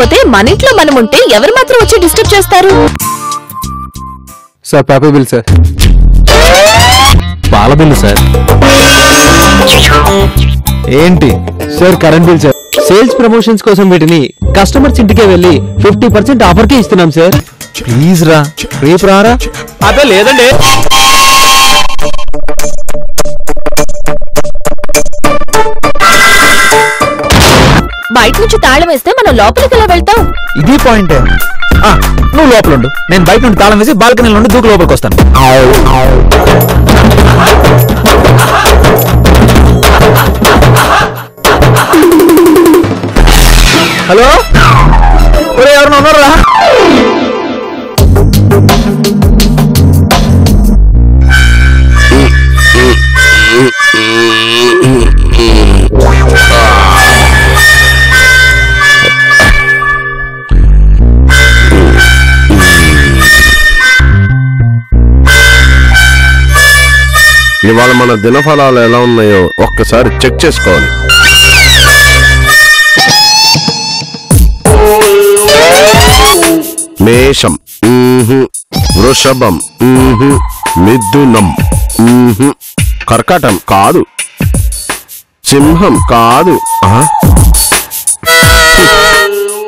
లేకపోతే మన ఇంట్లో మనం ఉంటే ఎవరు మాత్రం వచ్చి డిస్టర్బ్ చేస్తారు? Sir paper bill sir. పాల బిల్లు సార్. ఏంటి sir? Current bill sir. Sales promotions కోసం వీటిని కస్టమర్స్ ఇంటికే వెళ్ళి 50% ఆఫర్కే ఇస్తున్నాం సార్. ప్లీజ్ రా, రేపు రారా? అదే లేదండి. బయట నుంచి తాళం వేస్తే మనం లోపలికి ఎలా వెళ్తాం? ఇది పాయింట్. నువ్వు లోపల ఉండు, నేను బయట నుండి తాళం వేసి బాల్కనీ నుండి దూకు లోపలికి వస్తాను. హలో, ఎవరైనా ఉన్నారా? ఇవాళ మన దినఫలాలు ఎలా ఉన్నాయో ఒక్కసారి చెక్ చేసుకోవాలి. మేషం, వృషభం, మిథునం, కర్కాటం కాదు, సింహం కాదు,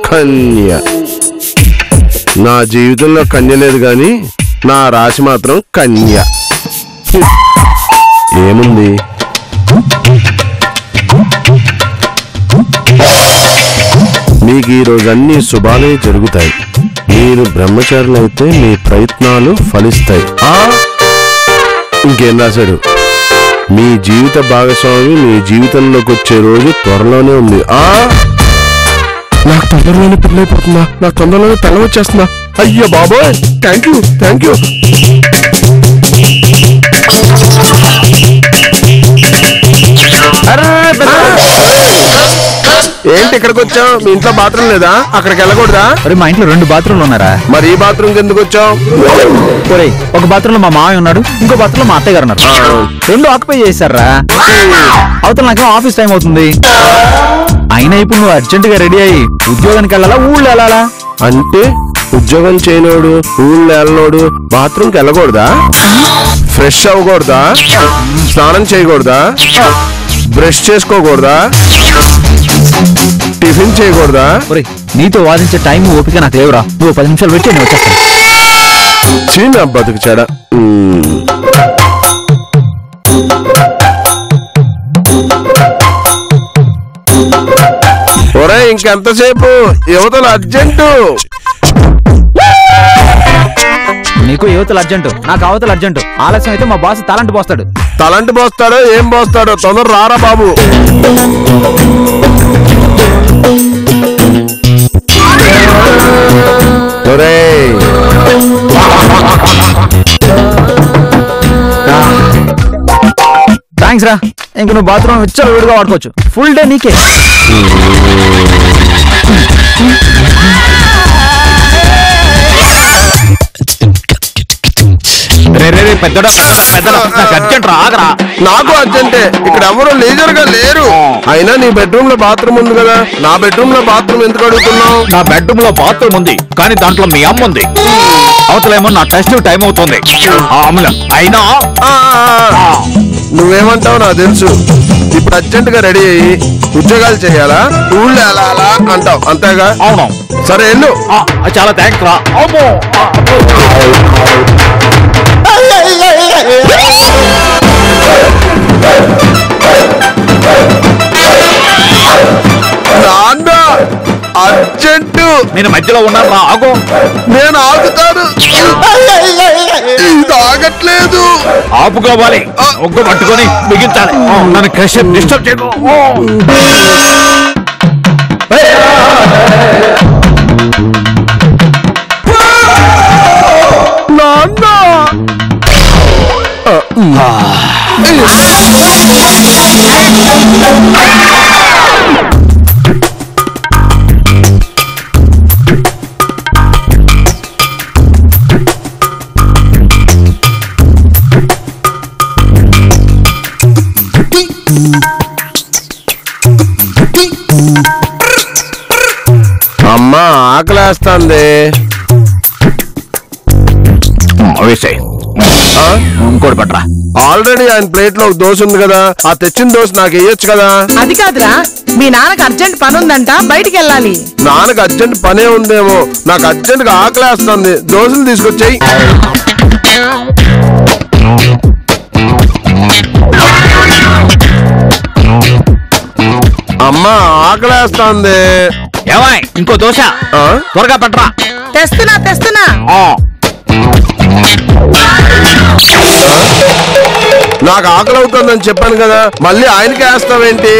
కన్య. నా జీవితంలో కన్య లేదు గాని నా రాశి మాత్రం కన్య. ఏముంది? మీకు ఈరోజు అన్ని శుభాలే జరుగుతాయి. మీరు బ్రహ్మచారులైతే మీ ప్రయత్నాలు ఫలిస్తాయి. ఇంకేం రాశాడు? మీ జీవిత భాగస్వామి మీ జీవితంలోకి వచ్చే రోజు త్వరలోనే ఉంది. నాకు తొందరలోనే పెళ్ళైపోతుందా? నాకు తొందరలోనే తెల్ల వచ్చేస్తుందా? అయ్యో బాబోయ్, థ్యాంక్ యూ థ్యాంక్ యూ. ఏంటి ఇక్కడికి వచ్చావు? మీ ఇంట్లో బాత్రూమ్ లేదా? అక్కడికి వెళ్ళకూడదా? మా ఇంట్లో 2 బాత్రూమ్లు ఉన్నారా? మరి ఈ బాత్రూమ్ ఎందుకు వచ్చావు? ఒక బాత్రూమ్ లో మా మామయ్య ఉన్నాడు, ఇంకో బాత్రూమ్ లో మా అత్తయ్య గారు ఉన్నారు. 2 ఆక్యుపై చేశారా? అవతల నాకేమో ఆఫీస్ టైం అవుతుంది. అయినా ఇప్పుడు నువ్వు అర్జెంట్ గా రెడీ అయ్యి ఉద్యోగానికి వెళ్ళాలా, ఊళ్ళో వెళ్ళాలా? అంటే ఉద్యోగం చేయనోడు, ఊళ్ళో వెళ్ళనోడు బాత్రూమ్కి వెళ్ళకూడదా? ఫ్రెష్ అవ్వకూడదా? స్నానం చేయకూడదా? బ్రష్ చేసుకోకూడదా? టిఫిన్ చేయకూడదా? నీతో వాదించే టైం ఓపిక నాకు లేవురా. నువ్వు 10 నిమిషాలు పెట్టి నేను వచ్చేస్తాను. చిన్న బతుకు చెడ. ఒరే ఇంకెంతసేపు? యువతలు అర్జెంటు. నీకు యువతలు అర్జెంటు, నాకు అవతలు అర్జెంటు. ఆలస్యం అయితే మా బాస్ తలంటి పోస్తాడు. తలంటి పోస్తాడో ఏం పోస్తాడో తొందర రారా బాబు. థ్యాంక్స్ రా. ఇంక నువ్వు బాత్రూమ్ విచ్చలు వీడుగా వాడుకోవచ్చు. ఫుల్ డే నీకే. నాకు అర్జెంటే. ఇక్కడ ఎవరు లీజర్ గా లేరు. అయినా నీ బెడ్రూమ్ లో బాత్రూమ్ ఉంది కదా, నా బెడ్రూమ్ లో బాత్రూమ్ ఎందుకు అడుగుతున్నావు? నా బెడ్రూమ్ లో బాత్రూమ్ ఉంది, కానీ దాంట్లో మీ అమ్మ ఉంది. అవతలేమో నా టెస్ట్ టైం అవుతుంది. అయినా నువ్వేమంటావు నాకు తెలుసు. ఇప్పుడు అర్జెంట్ గా రెడీ అయ్యి ఉద్యోగాలు చేయాలా, ఊళ్ళో వెళ్ళాలా అంటావు అంతేగా? అవును. సరే వెళ్ళు. చాలా థ్యాంక్స్ రా. నాన్న అర్జెంటు. నేను మధ్యలో ఉన్నాను రా. ఆగు. నేను ఆగుతాను. ఇది ఆగట్లేదు. ఆపుకోవాలి. ఒగ్గు పట్టుకొని బిగించాలి. నన్ను క్రష్ డిస్టర్బ్ చేయకు. నాన్న అమ్మా ఆకలేస్తుంది. ఇంకోటి పట్రా. ఆల్రెడీ ఆయన ప్లేట్ లో దోశ ఉంది కదా, ఆ తెచ్చిన దోశ నాకు వేయొచ్చు కదా. అది కాదురా, మీ నాన్నకు అర్జెంట్ పని ఉందంట, బయటికి వెళ్ళాలి. నాన్నకు అర్జెంట్ పనే ఉందేమో, నాకు అర్జెంట్ గా ఆకలేస్తుంది. దోశలు తీసుకొచ్చాయి. అమ్మా ఆకలేస్తుంది. ఏవాయ్ ఇంకో దోశ త్వరగా పట్రా. తెస్తున్నా. నాకు ఆకలి అవుతుందని చెప్పాను కదా, మళ్ళీ ఆయనకి వేస్తావేంటి?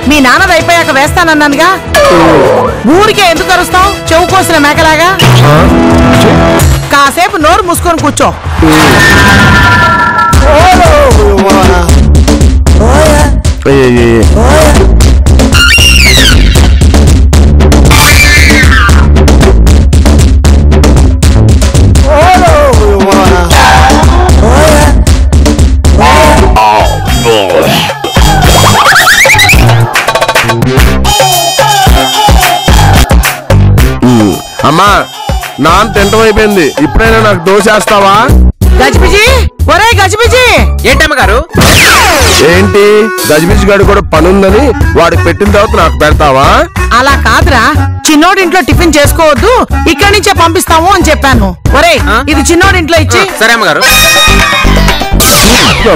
మీ నాన్నది అయిపోయాక వేస్తానన్నానుగా. ఊరికే ఎందుకు అరుస్తావు చెవు కోసిన మేకలాగా? కాసేపు నోరు మూసుకొని కూర్చో. అమ్మా నాన్న తింటం అయిపోయింది, ఇప్పుడైనా నాకు దోశ వేస్తావా? గజిబిజి, ఒరే గజిబిజి. ఏంటమ్మగారు? ఏంటి గజిబిజి గారు కూడా పని ఉందని వాడికి పెట్టిన తర్వాత నాకు పెడతావా? అలా కాదురా, చిన్నోడి ఇంట్లో టిఫిన్ చేసుకోవద్దు, ఇక్కడి నుంచే పంపిస్తాము అని చెప్పాను. ఒరే ఇది చిన్నోడి ఇంట్లో ఇచ్చి. సరే అమ్మగారు.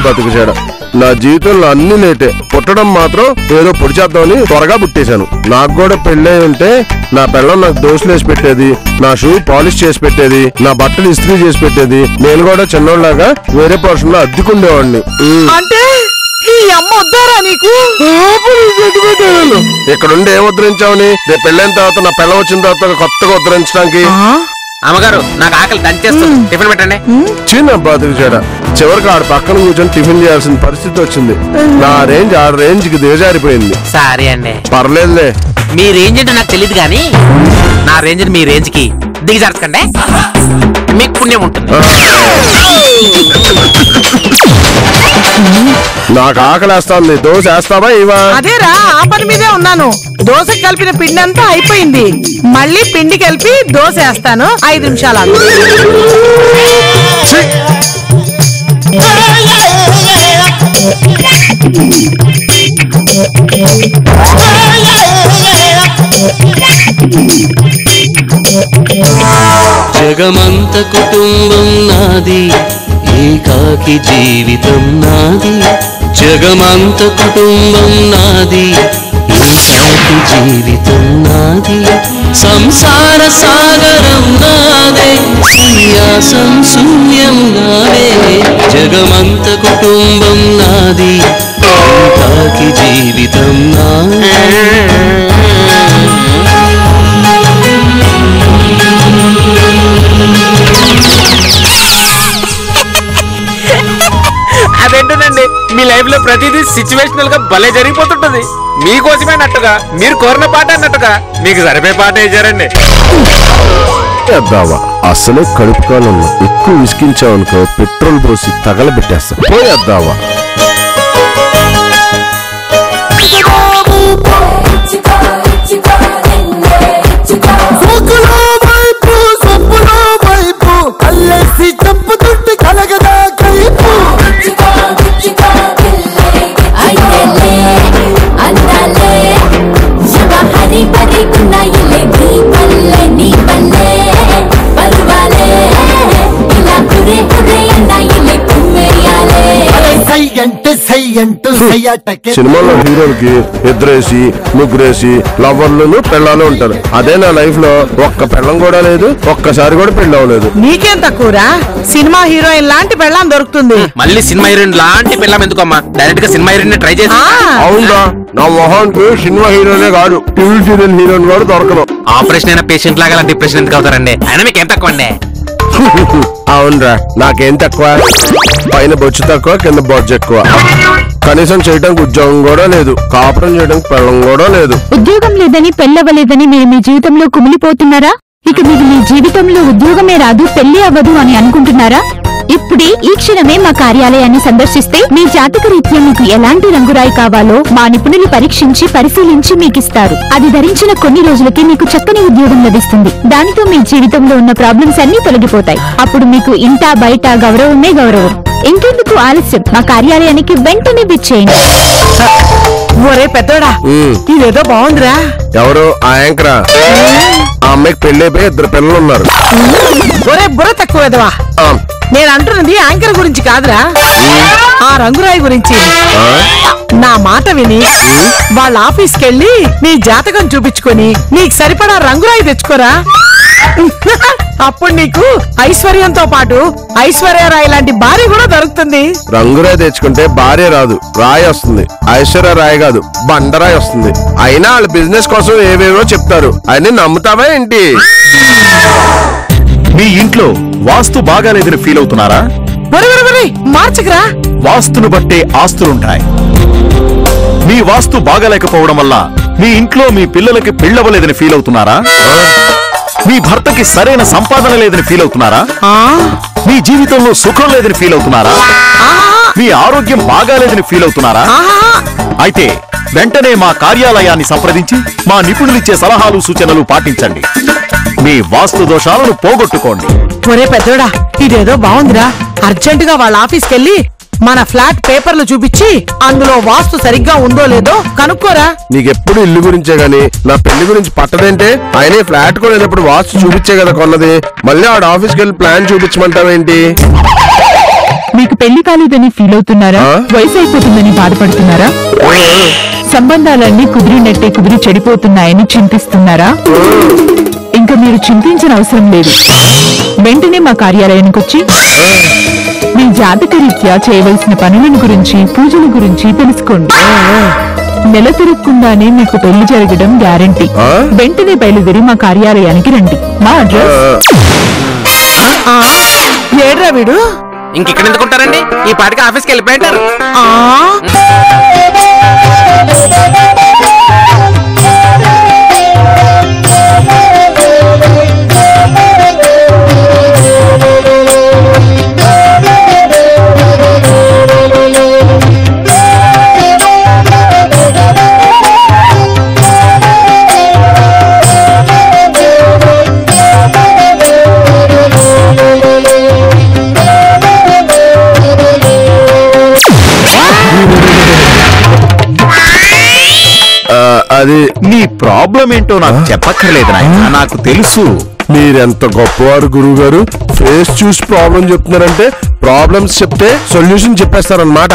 బతుకు చేయడం నా జీవితంలో అన్ని లేటే. పుట్టడం మాత్రం ఏదో పొడి చేద్దామని త్వరగా పుట్టేశాను. నాకు కూడా పెళ్ళై ఉంటే నా పిల్లం నాకు దోశలు వేసి పెట్టేది, నా షూ పాలిష్ చేసి పెట్టేది, నా బట్టలు ఇస్త్రీ చేసి పెట్టేది. నేను కూడా చిన్నోళ్ళలాగా వేరే పోర్షన్ లో అద్దెకుండేవాడిని. అంటే ఈ అమ్మ వద్దారా నీకు? ఇక్కడుండి ఏం ఉద్ధరించావని? రేపు పెళ్ళైన తర్వాత నా పిల్లం వచ్చిన తర్వాత కొత్తగా ఉద్ధరించడానికి. అమ్మగారు నాకు ఆకలి దంచేస్తుంది, టిఫిన్ పెట్టండి. చిన్న బతుకు చేయడ చివరికి ఆడ పక్కన కూర్చొని టిఫిన్ చేయాల్సిన పరిస్థితి వచ్చింది. నా రేంజ్ ఆ రేంజ్ కి దిగజారిపోయింది. సారీ అండి. పర్లేదులే, మీ రేంజ్ అంటే నాకు తెలియదు కానీ నా రేంజ్ మీ రేంజ్ కి దిగజారకండి, మీకు పుణ్యం ఉంటుంది. నాకు ఆకలేస్తుంది, దోశ వేస్తావా ఇవా? అదేరా, ఆ పని మీదే ఉన్నాను. దోశ కలిపిన పిండి అంతా అయిపోయింది, మళ్ళీ పిండి కలిపి దోశ వేస్తాను. 5 నిమిషాలు. జగమంత కుటుంబం నాది, ఏకాకి జీవితం నాది. జగమంత కుటుంబం నాది, ఏకాకి జీవితం నాది. సంసార సాగరం నాదే, సన్యాసం శూన్యం నాదే. జగమంత కుటుంబం నాది, ఏకాకి జీవితం నాది. అదేంటోనండి, మీ లైఫ్ లో ప్రతిదీ సిచ్యువేషనల్ గా భలే జరిగిపోతుంటది. మీకోసమే అన్నట్టుగా, మీరు కోరిన పాట అన్నట్టుగా మీకు సరిపోయే పాట వేసారండి. అసలే కడుపు కాలంలో ఎక్కువ విసికించావనుకో పెట్రోల్ పోసి తగలబెట్టేస్తా. పోయేద్దావా? సినిమాలో హీరోలకి ఇద్దరేసి ముగ్గురేసి లవర్లు పెళ్ళాలు ఉంటారు. అదే నా లైఫ్ లో ఒక్క పెళ్ళం కూడా లేదు, ఒక్కసారి కూడా పెళ్ళి అవ్వలేదు. నీకేం తక్కువరా, సినిమా హీరోయిన్ లాంటి పెళ్ళం దొరుకుతుంది. మళ్ళీ సినిమా హీరోయిన్ లాంటి పిల్లం ఎందుకమ్మా, డైరెక్ట్ గా సినిమా హీరోయిన్ ట్రై చేసి. అవునా, నా మొహానికి సినిమా హీరోనే కాదు, టీవీ సీరియల్ హీరోయిన్ కూడా దొరకదు. ఆపరేషన్ అయిన పేషెంట్ లాగా డిప్రెషన్ ఎందుకు అవుతారండి? అయినా మీకు ఏం తక్కువ అండి? అవునరా, నాకేం తక్కువ? పైన బొచ్చు తక్కువ, కింద బొజ్జు ఎక్కువ. కనీసం చేయడానికి ఉద్యోగం కూడా లేదు, కాపురం చేయడానికి పెళ్ళం కూడా లేదు. ఉద్యోగం లేదని పెళ్ళవ్వలేదని మీరు మీ జీవితంలో కుమిలిపోతున్నారా? ఇక మీకు మీ జీవితంలో ఉద్యోగమే రాదు, పెళ్లి అవ్వదు అని అనుకుంటున్నారా? ఇప్పుడే ఈ క్షణమే మా కార్యాలయాన్ని సందర్శిస్తే మీ జాతక రీత్యా మీకు ఎలాంటి రంగురాయి కావాలో మా నిపుణులు పరీక్షించి పరిశీలించి మీకిస్తారు. అది ధరించిన కొన్ని రోజులకి మీకు చక్కని ఉద్యోగం లభిస్తుంది. దానితో మీ జీవితంలో ఉన్న ప్రాబ్లమ్స్ అన్ని తొలగిపోతాయి. అప్పుడు మీకు ఇంట బయట గౌరవమే గౌరవం. ఇంకెందుకు ఆలస్యం, మా కార్యాలయానికి వెంటనే విచ్చేయండి. ఒరే పెద్దోడా, ఇదేదో బాగుందిరా. ఎవరు ఆ యాంకరా? ఆ అమ్మాయికి పెళ్ళైపోయి 2 పిల్లలు ఉన్నారు. ఒరే బుర్ర తక్కువదవా, నేను అంటున్నది యాంకర్ గురించి కాదురా, ఆ రంగురాయి గురించి. నా మాట విని వాళ్ళ ఆఫీస్కి వెళ్ళి నీ జాతకం చూపించుకొని నీకు సరిపడా రంగురాయి తెచ్చుకోరా. అప్పుడు నీకు ఐశ్వర్యంతో పాటు ఐశ్వర్యరాయ్ లాంటి భార్య కూడా దొరుకుతుంది. రంగురాయి తెచ్చుకుంటే భార్య రాదు, రాయి వస్తుంది. ఐశ్వర్యరాయ్ కాదు, బండరాయి వస్తుంది. అయినా వాళ్ళ బిజినెస్ కోసం ఏవేవో చెప్తారు, అని నమ్ముతావా ఏంటి? మీ ఇంట్లో వాస్తు బాగాలేదని ఫీల్ అవుతున్నారా? మార్చకరా. వాస్తును బట్టే ఆస్తులుంటాయి. మీ వాస్తు బాగాలేకపోవడం వల్ల మీ ఇంట్లో మీ పిల్లలకి పెళ్ళవలేదని ఫీల్ అవుతున్నారా? మీ భర్తకి సరైన సంపాదన లేదని ఫీల్ అవుతున్నారా? మీ జీవితంలో సుఖం లేదని ఫీల్ అవుతున్నారా? మీ ఆరోగ్యం బాగాలేదని ఫీల్ అవుతున్నారా? అయితే వెంటనే మా కార్యాలయాన్ని సంప్రదించి మా నిపుణులిచ్చే సలహాలు సూచనలు పాటించండి. మీ వాస్తు దోషాలను పోగొట్టుకోండి. ఒరే పెద్దోడా, ఇదేదో బాగుందిరా. అర్జెంటుగా వాళ్ళ ఆఫీస్కి వెళ్ళి మన ఫ్లాట్ పేపర్లు చూపించి అందులో వాస్తు సరిగ్గా ఉందో లేదో కనుక్కోరా. నీకెప్పుడు ఇల్లు గురించే గాని నా పెళ్లి గురించి పట్టదంటే? ఆయన ఫ్లాట్ కొనేటప్పుడు వాస్తు చూపించే కదా కొన్నది. మళ్ళీ ఆడ ఆఫీస్కి వెళ్ళి ప్లాన్ చూపించమంటావేంటి? మీకు పెళ్లి కాలేదని ఫీల్ అవుతున్నారా? వయసు అయిపోతుందని బాధపడుతున్నారా? సంబంధాలన్నీ కుదిరినట్టే కుదిరి చెడిపోతున్నాయని చింతిస్తున్నారా? ఇంకా మీరు చింతించిన అవసరం లేదు. వెంటనే మా కార్యాలయానికి వచ్చి మీ జాతక రీత్యా చేయవలసిన పనుల గురించి, పూజల గురించి తెలుసుకోండి. నెల తిరగకుండానే మీకు పెళ్లి జరగడం గ్యారంటీ. వెంటనే బయలుదేరి మా కార్యాలయానికి రండి. మా అడ్రస్. ఏడ్రా వీడు? ఇంకెక్కడ ఎందుకుంటారండి? ఈ పాటికి ఆఫీస్కి వెళ్ళిపోయింటారు. అది నీ ప్రాబ్లం ఏంటో నాకు చెప్పక్కర్లేదు నాయనా, నాకు తెలుసు. మీరెంత గొప్పవారు గురువు గారు. ఫేస్ చూసి ప్రాబ్లం చెప్తున్నారంటే ప్రాబ్లమ్స్ చెప్తే సొల్యూషన్ చెప్పేస్తారన్నమాట.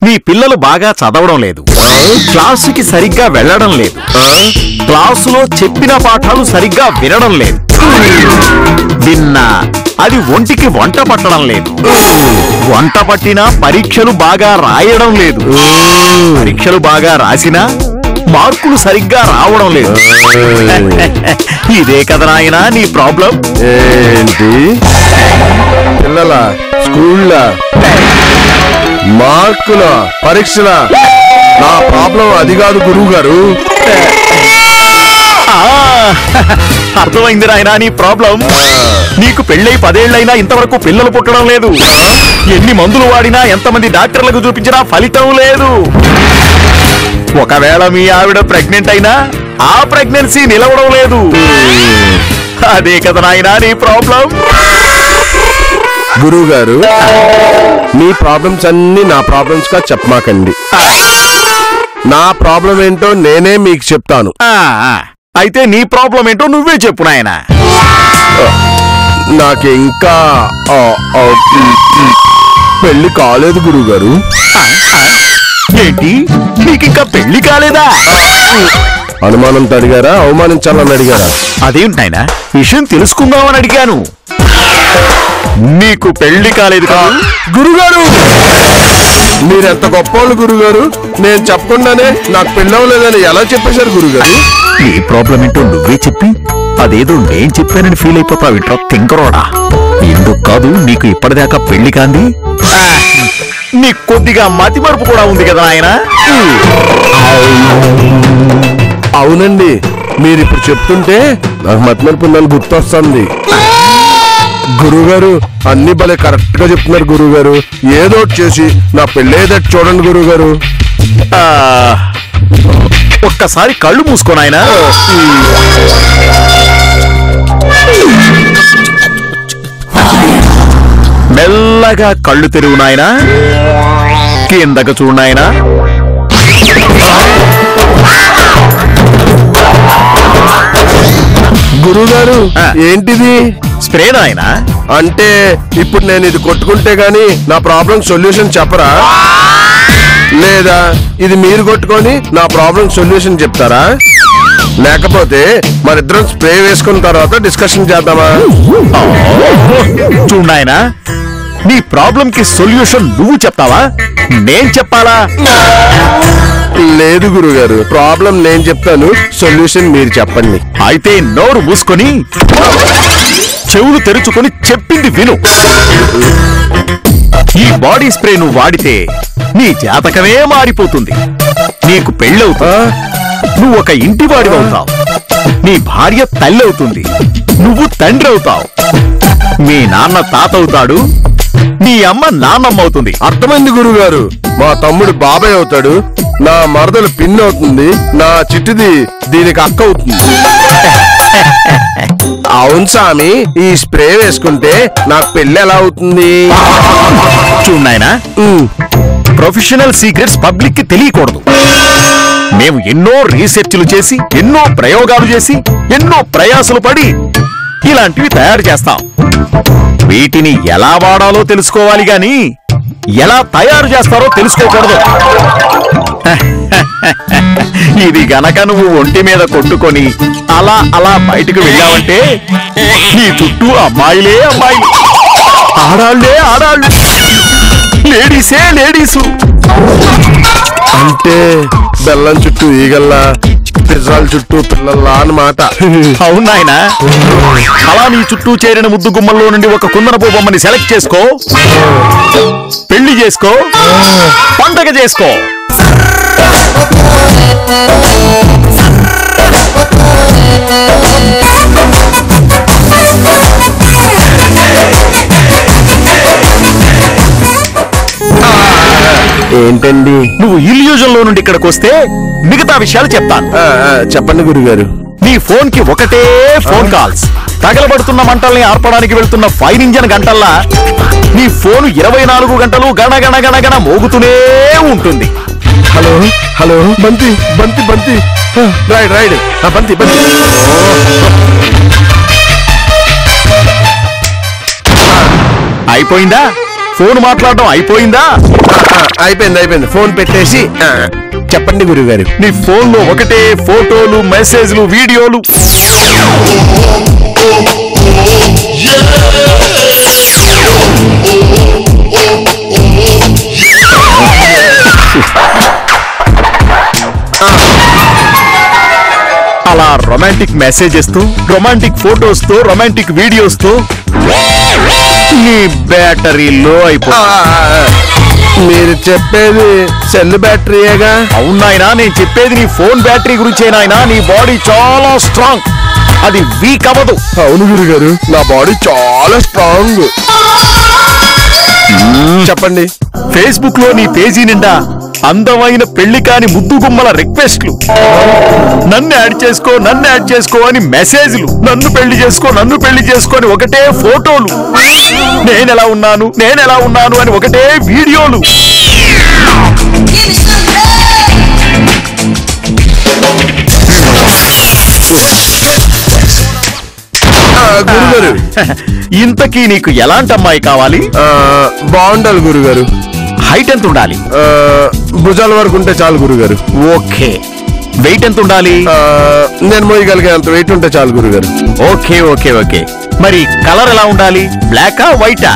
మీ పిల్లలు బాగా చదవడం లేదు, క్లాసుకి సరిగ్గా వెళ్ళడం లేదు, క్లాసులో చెప్పిన పాఠాలు సరిగ్గా వినడం లేదు, విన్నా అది ఒంటికి వంట పట్టడం లేదు, వంట పట్టినా పరీక్షలు బాగా రాయడం లేదు, పరీక్షలు బాగా రాసినా మార్కులు సరిగ్గా రావడం లేదు. ఇదే కదా నాయనా నీ ప్రాబ్లం. ఏంటి పిల్లల స్కూళ్ళ మార్కుల పరీక్షల? నా ప్రాబ్లం అది కాదు గురువు గారు. అర్థమైంది నాయనా నీ ప్రాబ్లం. నీకు పెళ్ళై 10 ఏళ్లైనా ఇంతవరకు పిల్లలు పుట్టడం లేదు. ఎన్ని మందులు వాడినా, ఎంతమంది డాక్టర్లకు చూపించినా ఫలితం లేదు. ఒకవేళ మీ ఆవిడ ప్రెగ్నెంట్ అయినా ఆ ప్రెగ్నెన్సీ నిలవడం లేదు. అదే కదా నాయనా నీ ప్రాబ్లం. గురువు గారు, మీ ప్రాబ్లమ్స్ అన్ని నా ప్రాబ్లమ్స్ గా చెప్పమాకండి. నా ప్రాబ్లం ఏంటో నేనే మీకు చెప్తాను. అయితే నీ ప్రాబ్లం ఏంటో నువ్వే చెప్పు నాయనా. నాకు ఇంకా పెళ్లి కాలేదు గురువు గారు. ఏంటి, నీకింకా పెళ్లి కాలేదా? అనుమానంతో అడిగారా, అవమానించాలని అడిగారా? అదేంటాయనా, విషయం తెలుసుకుందామని అడిగాను. నీకు పెళ్లి కాలేదు కదా గురుగారు? మీరెంత గొప్పవాళ్ళు గురుగారు. నేను చెప్పకుండానే నాకు పెళ్ళవలేదని ఎలా చెప్పేశారు గురుగారు? నీ ప్రాబ్లం ఏంటో నువ్వే చెప్పి అదేదో నేను చెప్పానని ఫీల్ అయిపోతావు. ఇంట్లో తింకరోడా. ఎందుకు కాదు, నీకు ఇప్పటిదాకా పెళ్లి కాంది. నీకు కొద్దిగా మతిమరుపు కూడా ఉంది కదా ఆయన. అవునండి, మీరిప్పుడు చెప్తుంటే నాకు మతిమరుపు ఉందని గుర్తొస్తుంది. గురుగారు అన్ని భలే కరెక్ట్ గా చెప్తున్నారు గురుగారు. ఏదో చేసి నా పెళ్ళేదట్టు చూడండి గురుగారు. ఒక్కసారి కళ్ళు మూసుకోను ఆయన. మెల్లగా కళ్ళు తెరువు నాయనా. కిందకు చూడు నాయనా. గురుగారు ఏంటిది? స్ప్రే నాయనా. అంటే ఇప్పుడు నేను ఇది కొట్టుకుంటే గాని నా ప్రాబ్లం సొల్యూషన్ చెప్పరా, లేదా ఇది మీరు కొట్టుకొని నా ప్రాబ్లం సొల్యూషన్ చెప్తారా? లేకపోతే మరిద్దరం స్ప్రే వేసుకున్న తర్వాత డిస్కషన్ చేద్దామా? చూడు నాయనా, నీ ప్రాబ్లం కి సొల్యూషన్ నువ్వు చెప్తావా, నేను చెప్పాలా? లేదు గురుగారు, ప్రాబ్లం నేను చెప్తాను, సొల్యూషన్ మీరు చెప్పండి. అయితే నోరు మూసుకొని చెవులు తెరుచుకొని చెప్పింది విను. ఈ బాడీ స్ప్రే నువ్వు వాడితే నీ జాతకమే మారిపోతుంది. నీకు పెళ్ళవుతా, నువ్వు ఒక ఇంటి వాడివవుతావు. నీ భార్య తల్లి అవుతుంది, నువ్వు తండ్రి అవుతావు. మీ నాన్న తాత అవుతాడు, నీ అమ్మ నాన్నమ్మ అవుతుంది. అర్థమైంది గురుగారు. మా తమ్ముడు బాబాయ్ అవుతాడు, నా మరదలు పిన్ అవుతుంది, నా చిట్టిది దీనికి అక్క అవుతుంది. అవును స్వామి, ఈ స్ప్రే వేసుకుంటే నాకు పెళ్లి ఎలా అవుతుంది? చూడు నాయనా, ప్రొఫెషనల్ సీక్రెట్స్ పబ్లిక్ కి తెలియకూడదు. మేము ఎన్నో రీసెర్చ్లు చేసి, ఎన్నో ప్రయోగాలు చేసి, ఎన్నో ప్రయాసలు పడి ఇలాంటివి తయారు చేస్తాం. వీటిని ఎలా వాడాలో తెలుసుకోవాలి గాని ఎలా తయారు చేస్తారో తెలుసుకోకూడదు. ఇది గనక నువ్వు ఒంటి మీద కొట్టుకొని అలా అలా బయటకు వెళ్ళావంటే నీ చుట్టూ అమ్మాయిలే అమ్మాయిలు, ఆడాళ్లే ఆడాళ్ళు, లేడీసే లేడీసు. అంటే బెల్లం చుట్టూ ఈగల్లా, పిజ్జాల చుట్టూ పిల్లల్లా అన్నమాట. అవునాయనా, అలా నీ చుట్టూ చేరిన ముద్దు గుమ్మల్లో నుండి ఒక కుందనపు బొమ్మని సెలెక్ట్ చేసుకో, పెళ్లి చేసుకో, పండగ చేసుకో. ఏంటండి? నువ్వు ఇల్యూజన్ లో నుండి ఇక్కడికి వస్తే మిగతా విషయాలు చెప్తాను. చెప్పండి గురుగారు. నీ ఫోన్ కి ఒకటే ఫోన్ కాల్స్. తగలబడుతున్న మంటల్ని ఆర్పడానికి వెళ్తున్న ఫైర్ ఇంజన్ గంటల్లా నీ ఫోన్ 24 గంటలు గణగణ గణగణ మోగుతూనే ఉంటుంది. హలో హలో, బంతి బంతి బంతి, రైడ్ రైడ్, బంతి బంతి. అయిపోయిందా? ఫోన్ మాట్లాడడం అయిపోయిందా? అయిపోయింది అయిపోయింది. ఫోన్ పెట్టేసి చెప్పండి గురుగారు. నీ ఫోన్ లో ఒకటే ఫోటోలు, మెసేజ్లు, వీడియోలు. అలా రొమాంటిక్ మెసేజెస్ తో, రొమాంటిక్ ఫోటోస్ తో, రొమాంటిక్ వీడియోస్ తో నీ బ్యాటరీ లో మీరు చెప్పేది సెల్ బ్యాటరీయేగా? అవునాయనా, నేను చెప్పేది నీ ఫోన్ బ్యాటరీ గురించే నాయనా. నీ బాడీ చాలా స్ట్రాంగ్, అది వీక్ అవ్వదు. అవును గురుగారు, నా బాడీ చాలా స్ట్రాంగ్. చెప్పండి. ఫేస్బుక్ లో నీ పేజీ నిండా అందమైన పెళ్లి కాని ముద్దు గుమ్మల రిక్వెస్ట్లు, నన్ను యాడ్ చేసుకో, నన్ను యాడ్ చేసుకో అని మెసేజ్లు, నన్ను పెళ్లి చేసుకో, నన్ను పెళ్లి చేసుకో అని ఒకటే ఫోటోలు, నేనెలా ఉన్నాను, నేనెలా ఉన్నాను అని ఒకటే వీడియోలు. గురుగారు, ఇంతకీ నీకు ఎలాంటి అమ్మాయి కావాలి? బాగుండాలి గురుగారు. హైట్ ఎంత ఉండాలి? భుజాల వరకు ఉంటే చాలు గురుగారు. ఓకే. వెయిట్ ఎంత ఉండాలి? నేను మోయగలిగే అంత వెయిట్ ఉంటే చాలు గురుగారు. Okay okay okay. మరి కలర్ ఎలా ఉండాలి? బ్లాకా వైటా?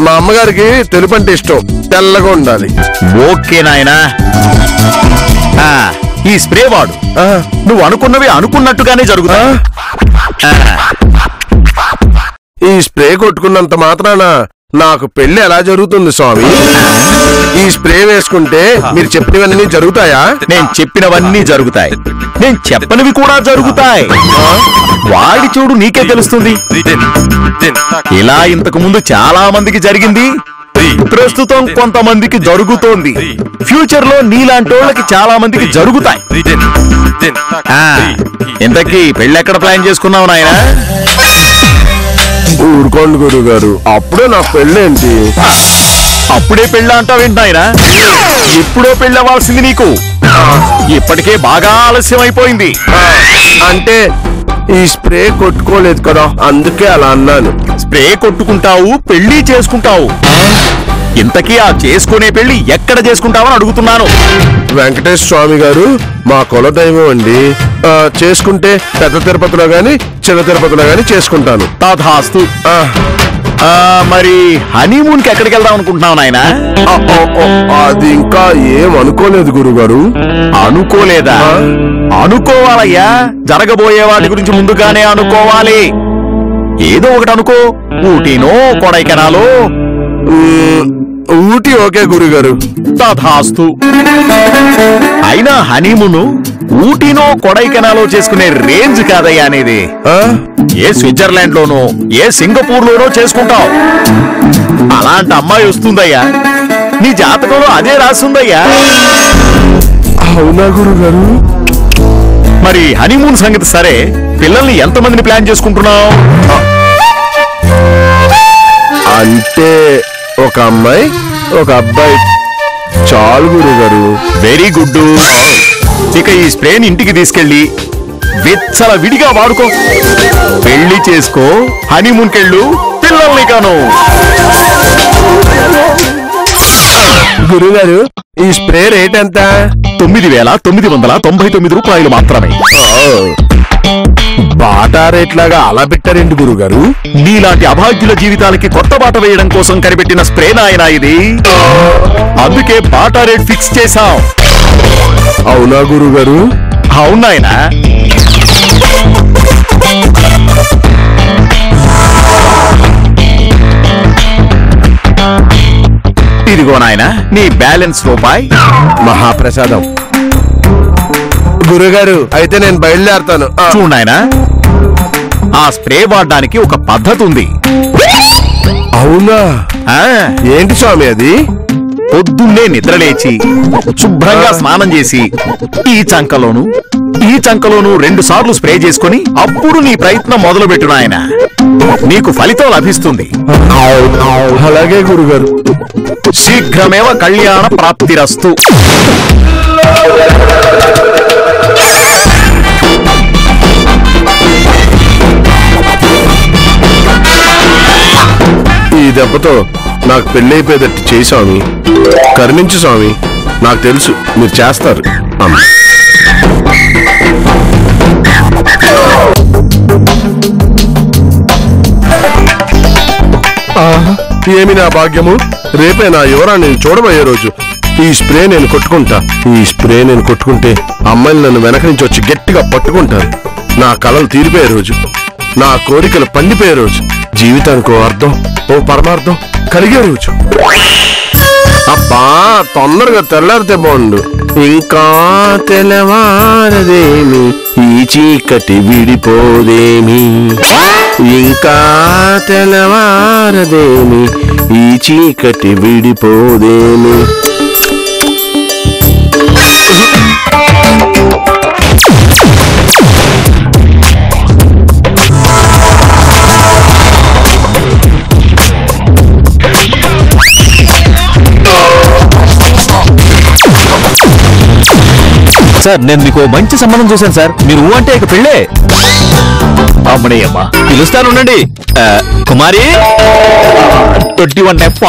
మా అమ్మగారికి తెలుపు అంటే ఇష్టం, తెల్లగా ఉండాలి. ఓకే నాయనా, ఈ స్ప్రే వాడు. నువ్వు అనుకున్నవి అనుకున్నట్టుగానే జరుగుతా. ఈ స్ప్రే కొట్టుకున్నంత మాత్రాన నాకు పెళ్లి ఎలా జరుగుతుంది స్వామి? ఈ స్ప్రే వేసుకుంటే మీరు చెప్పినవన్నీ జరుగుతాయా? నేను చెప్పినవన్నీ జరుగుతాయి, నేను చెప్పనివి కూడా జరుగుతాయి. వాడి చూడు నీకే తెలుస్తుంది. ఇలా ఇంతకు ముందు చాలా మందికి జరిగింది, ప్రస్తుతం కొంతమందికి జరుగుతోంది, ఫ్యూచర్ లో నీలాంటోళ్ళకి చాలా మందికి జరుగుతాయి. ఇంతకీ పెళ్ళెక్కడ ప్లాన్ చేసుకున్నావు నాయనా? ఊరుకోండి గురువు గారు, అప్పుడే నాకు పెళ్ళేంటి? అప్పుడే పెళ్ళ అంటావేంటి నాయనా? ఎప్పుడో పెళ్ళవ్వాల్సింది నీకు, ఇప్పటికే బాగా ఆలస్యం అయిపోయింది. అంటే ఈ స్ప్రే కొట్టుకోలేదు కదా, అందుకే అలా అన్నాను. స్ప్రే కొట్టుకుంటావు, పెళ్లి చేసుకుంటావు. ఇంతకీ ఆ చేసుకునే పెళ్లి ఎక్కడ చేసుకుంటావని అడుగుతున్నాను. వెంకటేశ్వర స్వామి గారు మా కులదైవం అండి. చేసుకుంటే పెద్ద తిరుపతిలో గాని చిన్న తిరుపతిలో గాని చేసుకుంటాను. తథాస్తు. మరి హనీమూన్ కి ఎక్కడికి వెళ్దాం అనుకుంటున్నావు నాయనా? అది ఇంకా ఏం అనుకోలేదు గురుగారు. అనుకోలేదా? అనుకోవాలయ్యా, జరగబోయే వాటి గురించి ముందుగానే అనుకోవాలి. ఏదో ఒకటి అనుకో, ఊటీనో కొడైకెనాలో. ఊటీ ఓకే గురుగారు. తథాస్తు. అయినా హనీమూను ఊటీనో కొడైకెనాలో చేసుకునే రేంజ్ కాదయ్యా అనేది. ఏ స్విట్జర్లాండ్ లోనో ఏ సింగపూర్ లోనో చేసుకుంటావు. అలాంటి అమ్మాయి వస్తుందయ్యా, నీ జాతకంలో అదే రాస్తుందయ్యా. అవునా గురుగారు? మరి హనీమూన్ సంగతి సరే, పిల్లల్ని ఎంతమందిని ప్లాన్ చేసుకుంటున్నావు? అంటే ఒక అమ్మాయి ఒక అబ్బాయి చాలు గురుగారు. Very good. ఇక ఈ స్ప్రేని ఇంటికి తీసుకెళ్లి విచ్చల విడిగా వాడుకో. పెళ్లి చేసుకో, హనీమూన్ కెళ్ళు, పిల్లల్ని కాను. గురుగారు ఈ స్ప్రే రేట్ ఎంత? 9,999 రూపాయలు మాత్రమే. బాటా రేట్ లాగా అలా పెట్టారేంటి గురుగారు? నీలాంటి అభాగ్యుల జీవితాలకి కొత్త బాట వేయడం కోసం కనిపెట్టిన స్ప్రే నాయనా ఇది. అందుకే బాటా రేట్ ఫిక్స్ చేశాం. అవునా గురుగారు? అవునాయనా. ఇదిగో నాయనా నీ బ్యాలెన్స్ రూపాయి. మహాప్రసాదం. గురుగారు అయితే నేను బయలుదేరతాను. చూడు నాయనా, ఆ స్ప్రే వాడడానికి ఒక పద్ధతి ఉంది. అవునా? ఏంటి స్వామి అది? పొద్దున్నే నిద్రలేచి శుభ్రంగా స్నానం చేసి ఈ చంకలోను 2 సార్లు స్ప్రే చేసుకుని అప్పుడు నీ ప్రయత్నం మొదలుపెట్టు నాయనా. నీకు ఫలితం లభిస్తుంది. అలాగే గురుగారు. శీఘ్రమేవ కళ్యాణ ప్రాప్తిరస్తు. ఈ దెబ్బతో నాకు పెళ్ళైపోయేటట్టు చేయి స్వామి. కరుణించు స్వామి. నాకు తెలుసు మీరు చేస్తారు. ఏమి నా భాగ్యము, రేపే నా యువరాన్ని చూడబోయే రోజు. ఈ స్ప్రే నేను కొట్టుకుంటా. ఈ స్ప్రే నేను కొట్టుకుంటే అమ్మాయిలు నన్ను వెనక నుంచి వచ్చి గట్టిగా పట్టుకుంటారు. నా కలలు తీరిపోయే రోజు, నా కోరికలు పండిపోయే రోజు, జీవితానికి ఓ అర్థం ఓ పరమార్థం కలిగే రోజు. అబ్బా తొందరగా తెల్లారితే బాగుండు. ఇంకా తెల్లవారదేమి ఈ చీకటి విడిపోదేమి, ఇంకా తెల్లవారదేమి ఈ చీకటి విడిపోదేమి. సార్ నేను మీకు మంచి సంబంధం చూశాను సార్. మీరు అంటే ఇక పెళ్ళే. అమ్మడేయమ్మా పిలుస్తాను ఉండండి. కుమారి 21F